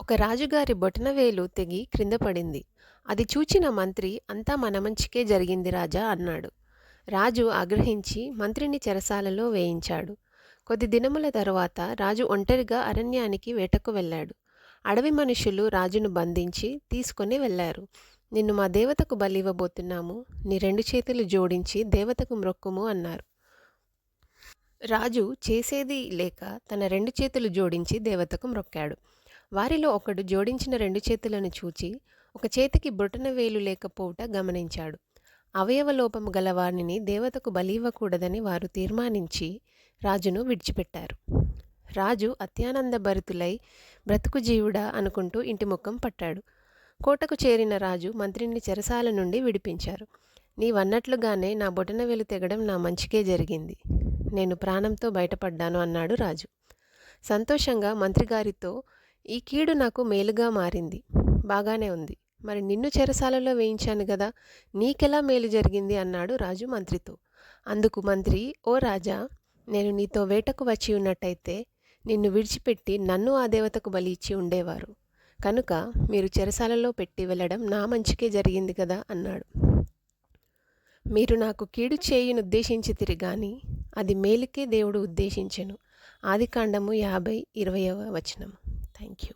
ఒక రాజుగారి బొటనవేలు తెగి క్రింద పడింది. అది చూచిన మంత్రి, అంతా మన మంచికే జరిగింది రాజా అన్నాడు. రాజు ఆగ్రహించి మంత్రిని చెరసాలలో వేయించాడు. కొద్ది దినముల తరువాత రాజు ఒంటరిగా అరణ్యానికి వేటకు వెళ్ళాడు. అడవి మనుషులు రాజును బంధించి తీసుకొని వెళ్ళారు. నిన్ను మా దేవతకు బలివ్వబోతున్నాము, నీ 2 చేతులు జోడించి దేవతకు మ్రొక్కుము అన్నారు. రాజు చేసేది లేక తన 2 చేతులు జోడించి దేవతకు మ్రొక్కాడు. వారిలో ఒకడు జోడించిన 2 చేతులను చూచి ఒక చేతికి బొటనవేలు లేకపోవుట గమనించాడు. అవయవలోపము గల వానిని దేవతకు బలివ్వకూడదని వారు తీర్మానించి రాజును విడిచిపెట్టారు. రాజు అత్యానందభరితులై బ్రతుకు జీవుడా అనుకుంటూ ఇంటి ముఖం పట్టాడు. కోటకు చేరిన రాజు మంత్రిని చెరసాల నుండి విడిపించారు. నీవన్నట్లుగానే నా బొటనవేలు తెగడం నా మంచికే జరిగింది. నేను ప్రాణంతో బయటపడ్డాను అన్నాడు రాజు. సంతోషంగా మంత్రిగారితో, ఈ కీడు నాకు మేలుగా మారింది. బాగానే ఉంది. మరి నిన్ను చెరసాలలో వేయించాను గదా, నీకెలా మేలు జరిగింది అన్నాడు రాజు మంత్రితో. అందుకు మంత్రి, ఓ రాజా, నేను నీతో వేటకు వచ్చి ఉన్నట్టయితే నిన్ను విడిచిపెట్టి నన్ను ఆ దేవతకు బలి ఇచ్చి ఉండేవారు. కనుక మీరు చెరసాలలో పెట్టి వెళ్ళడం నా మంచికే జరిగింది కదా అన్నాడు. మీరు నాకు కీడు చేయునుద్దేశించితిరి గాని అది మేలుకే దేవుడు ఉద్దేశించెను. ఆదికాండము 50:20 వచనం. Thank you.